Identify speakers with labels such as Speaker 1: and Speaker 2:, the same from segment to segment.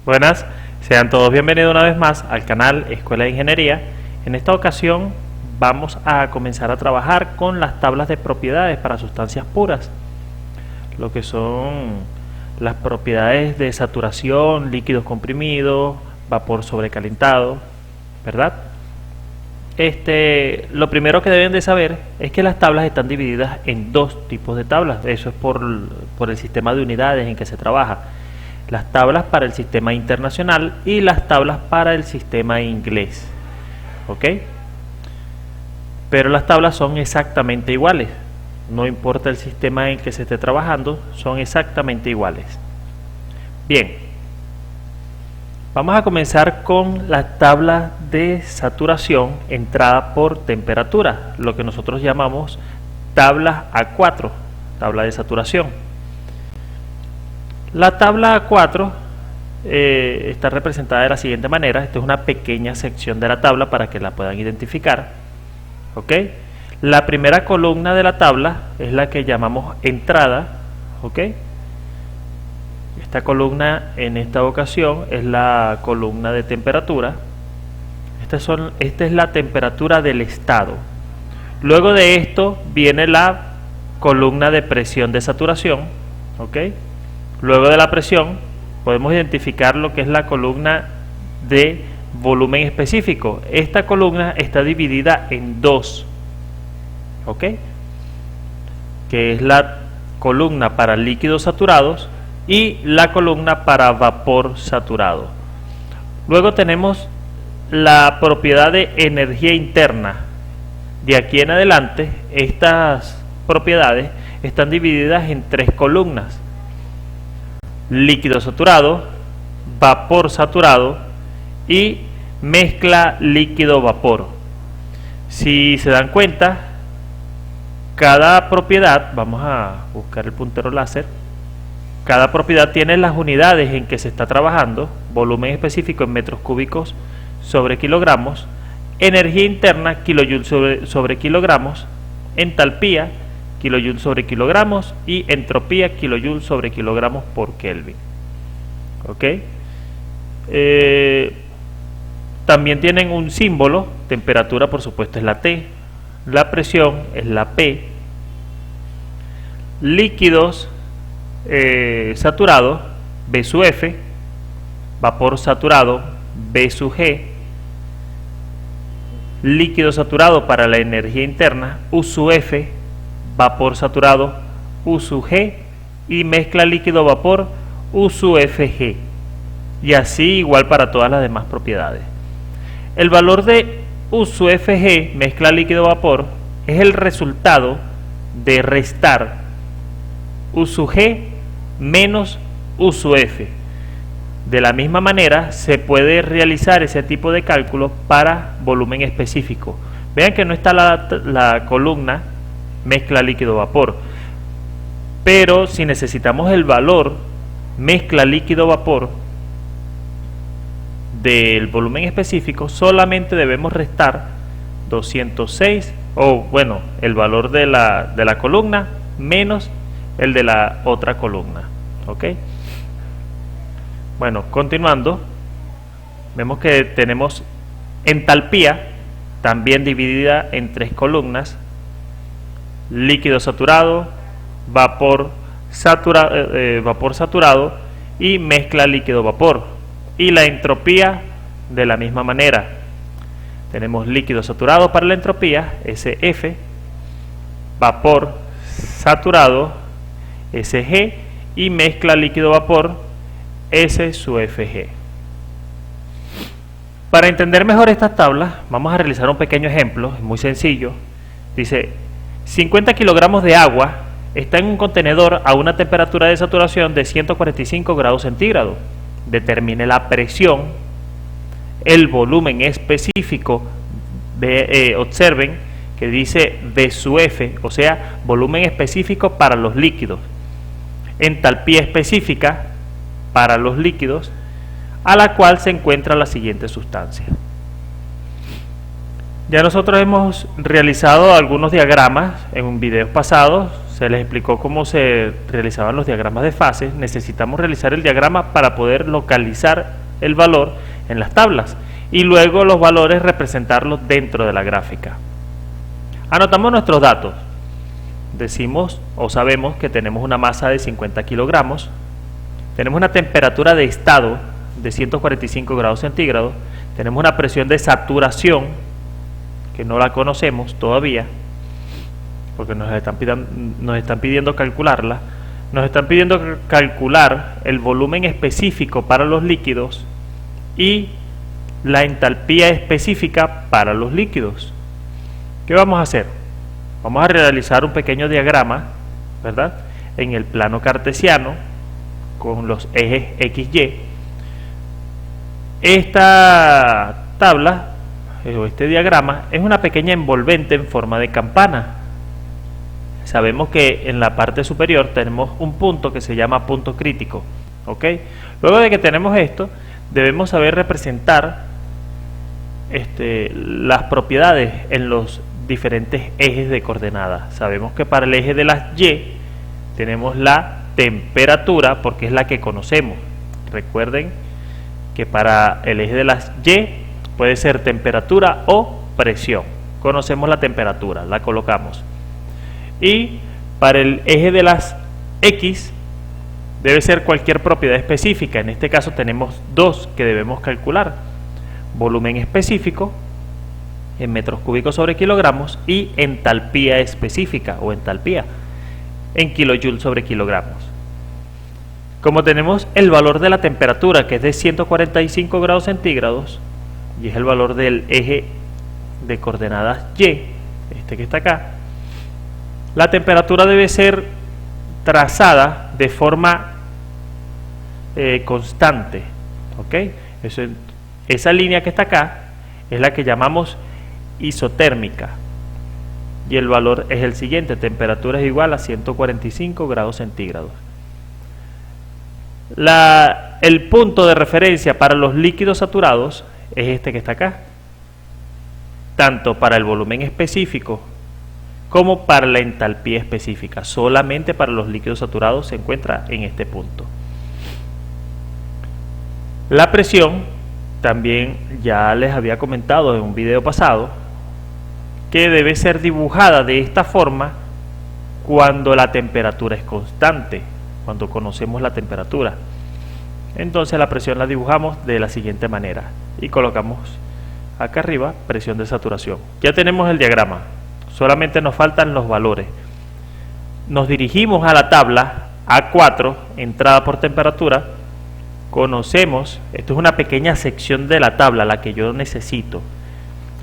Speaker 1: Buenas, sean todos bienvenidos una vez más al canal Escuela de Ingeniería. En esta ocasión vamos a comenzar a trabajar con las tablas de propiedades para sustancias puras, lo que son las propiedades de saturación, líquidos comprimidos, vapor sobrecalentado, ¿verdad? Lo primero que deben de saber es que las tablas están divididas en dos tipos de tablas. Eso es por el sistema de unidades en que se trabaja. Las tablas para el sistema internacional y las tablas para el sistema inglés. ¿Ok? Pero las tablas son exactamente iguales. No importa el sistema en que se esté trabajando, son exactamente iguales. Bien. Vamos a comenzar con la tabla de saturación entrada por temperatura, lo que nosotros llamamos tabla A4, tabla de saturación. La tabla A4 está representada de la siguiente manera. Esta es una pequeña sección de la tabla para que la puedan identificar. ¿Ok? La primera columna de la tabla es la que llamamos entrada. ¿Ok? Esta columna en esta ocasión es la columna de temperatura. Esta es la temperatura del estado. Luego de esto viene la columna de presión de saturación. ¿Ok? Luego de la presión podemos identificar lo que es la columna de volumen específico. Esta columna está dividida en dos, ¿ok? Que es la columna para líquidos saturados y la columna para vapor saturado. Luego tenemos la propiedad de energía interna. De aquí en adelante estas propiedades están divididas en tres columnas: líquido saturado, vapor saturado y mezcla líquido-vapor. Si se dan cuenta, cada propiedad, vamos a buscar el puntero láser, cada propiedad tiene las unidades en que se está trabajando: volumen específico en metros cúbicos sobre kilogramos, energía interna kilojoule sobre kilogramos, entalpía kilojoule sobre kilogramos y entropía kilojoule sobre kilogramos por Kelvin. ¿Ok? También tienen un símbolo. Temperatura, por supuesto, es la T. La presión es la P. Líquidos saturados, B sub F. Vapor saturado, B sub G. Líquido saturado para la energía interna, U sub F. Vapor saturado, U sub G, y mezcla líquido-vapor, U sub FG, y así igual para todas las demás propiedades. El valor de U sub FG, mezcla líquido-vapor, es el resultado de restar U sub G menos U sub F. De la misma manera se puede realizar ese tipo de cálculo para volumen específico. Vean que no está la columna mezcla líquido-vapor, pero si necesitamos el valor mezcla líquido-vapor del volumen específico, solamente debemos restar 206, el valor de la columna menos el de la otra columna. ¿Ok? Bueno, continuando, vemos que tenemos entalpía también dividida en tres columnas: líquido saturado, vapor saturado y mezcla líquido-vapor. Y la entropía de la misma manera. Tenemos líquido saturado para la entropía, SF, vapor saturado, SG, y mezcla líquido-vapor, S sub FG. Para entender mejor estas tablas, vamos a realizar un pequeño ejemplo, es muy sencillo. Dice: 50 kilogramos de agua está en un contenedor a una temperatura de saturación de 145 grados centígrados. Determine la presión, el volumen específico, observen que dice V sub F, o sea, volumen específico para los líquidos, entalpía específica para los líquidos, a la cual se encuentra la siguiente sustancia. Ya nosotros hemos realizado algunos diagramas en videos pasados se les explicó cómo se realizaban los diagramas de fases, necesitamos realizar el diagrama para poder localizar el valor en las tablas y luego los valores representarlos dentro de la gráfica. Anotamos nuestros datos. Decimos o sabemos que tenemos una masa de 50 kilogramos, tenemos una temperatura de estado de 145 grados centígrados, tenemos una presión de saturación que no la conocemos todavía porque nos están pidiendo calcularla, nos están pidiendo calcular el volumen específico para los líquidos y la entalpía específica para los líquidos. ¿Qué vamos a hacer? Vamos a realizar un pequeño diagrama, ¿verdad?, en el plano cartesiano con los ejes XY. Esta tabla o este diagrama es una pequeña envolvente en forma de campana. Sabemos que en la parte superior tenemos un punto que se llama punto crítico, ¿ok? Luego de que tenemos esto, debemos saber representar las propiedades en los diferentes ejes de coordenadas. Sabemos que para el eje de las Y tenemos la temperatura porque es la que conocemos. Recuerden que para el eje de las Y puede ser temperatura o presión. Conocemos la temperatura, la colocamos. Y para el eje de las X debe ser cualquier propiedad específica. En este caso tenemos dos que debemos calcular: volumen específico en metros cúbicos sobre kilogramos y entalpía específica o entalpía en kilojoules sobre kilogramos. Como tenemos el valor de la temperatura, que es de 145 grados centígrados, y es el valor del eje de coordenadas Y, este que está acá, la temperatura debe ser trazada de forma constante, ¿ok? Esa línea que está acá es la que llamamos isotérmica y el valor es el siguiente: temperatura es igual a 145 grados centígrados. El punto de referencia para los líquidos saturados es este que está acá, tanto para el volumen específico como para la entalpía específica. Solamente para los líquidos saturados se encuentra en este punto. La presión también ya les había comentado en un video pasado que debe ser dibujada de esta forma cuando la temperatura es constante, cuando conocemos la temperatura. Entonces la presión la dibujamos de la siguiente manera y colocamos acá arriba presión de saturación. Ya tenemos el diagrama, solamente nos faltan los valores. Nos dirigimos a la tabla A4, entrada por temperatura. Conocemos, esto es una pequeña sección de la tabla, la que yo necesito.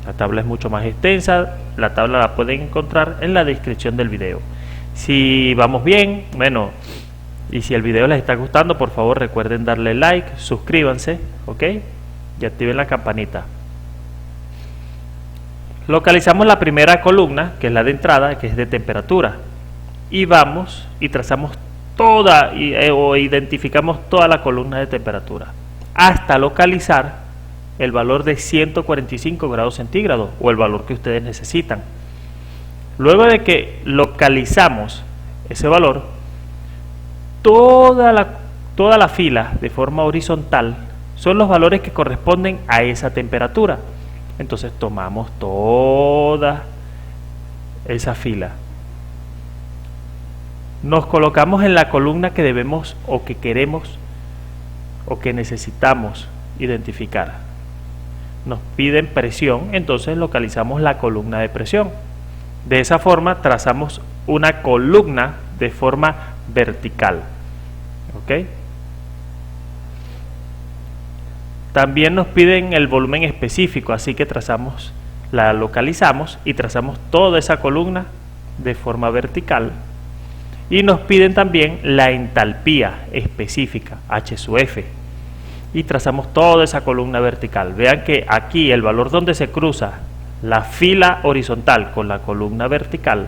Speaker 1: La tabla es mucho más extensa, la tabla la pueden encontrar en la descripción del video. Si vamos bien, bueno, y si el video les está gustando, por favor recuerden darle like, suscríbanse, ¿ok? Y activen la campanita. Localizamos la primera columna, que es la de entrada, que es de temperatura, y vamos y trazamos toda o identificamos toda la columna de temperatura hasta localizar el valor de 145 grados centígrados o el valor que ustedes necesitan. Luego de que localizamos ese valor, toda la fila de forma horizontal son los valores que corresponden a esa temperatura. Entonces tomamos toda esa fila, nos colocamos en la columna que debemos o que queremos o que necesitamos identificar. Nos piden presión, entonces localizamos la columna de presión. De esa forma trazamos una columna de forma vertical, ¿ok? También nos piden el volumen específico, así que la localizamos y trazamos toda esa columna de forma vertical. Y nos piden también la entalpía específica, H sub F, y trazamos toda esa columna vertical. Vean que aquí el valor donde se cruza la fila horizontal con la columna vertical,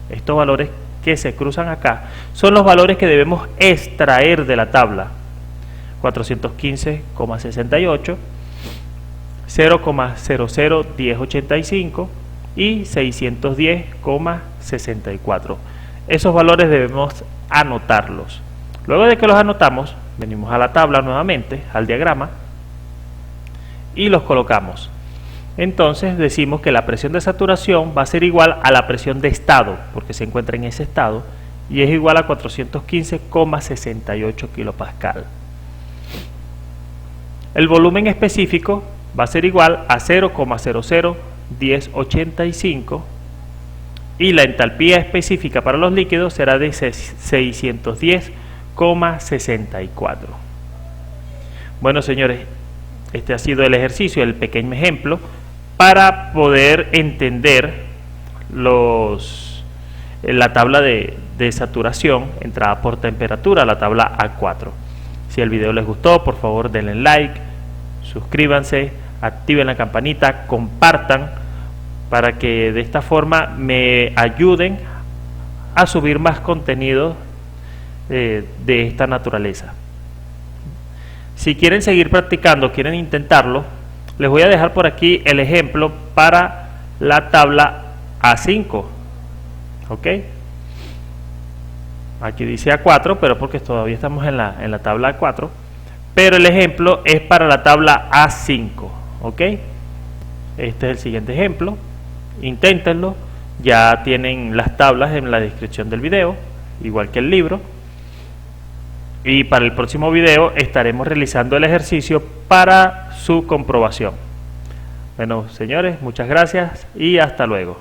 Speaker 1: estos valores que se cruzan acá, son los valores que debemos extraer de la tabla: 415,68, 0,001085 y 610,64. esos valores debemos anotarlos. Luego de que los anotamos, venimos a la tabla nuevamente, al diagrama, y los colocamos. Entonces decimos que la presión de saturación va a ser igual a la presión de estado, porque se encuentra en ese estado, y es igual a 415,68 kilopascal. El volumen específico va a ser igual a 0,001085, y la entalpía específica para los líquidos será de 610,64. Bueno, señores, este ha sido el ejercicio, el pequeño ejemplo para poder entender la tabla de saturación entrada por temperatura, la tabla A4. Si el video les gustó, por favor denle like, suscríbanse, activen la campanita, compartan, para que de esta forma me ayuden a subir más contenido de esta naturaleza. Si quieren seguir practicando, quieren intentarlo, les voy a dejar por aquí el ejemplo para la tabla A5. ¿Ok? Aquí dice A4, pero porque todavía estamos en la tabla A4. Pero el ejemplo es para la tabla A5. ¿Ok? Este es el siguiente ejemplo. Inténtenlo. Ya tienen las tablas en la descripción del video, igual que el libro. Y para el próximo video estaremos realizando el ejercicio para su comprobación. Bueno, señores, muchas gracias y hasta luego.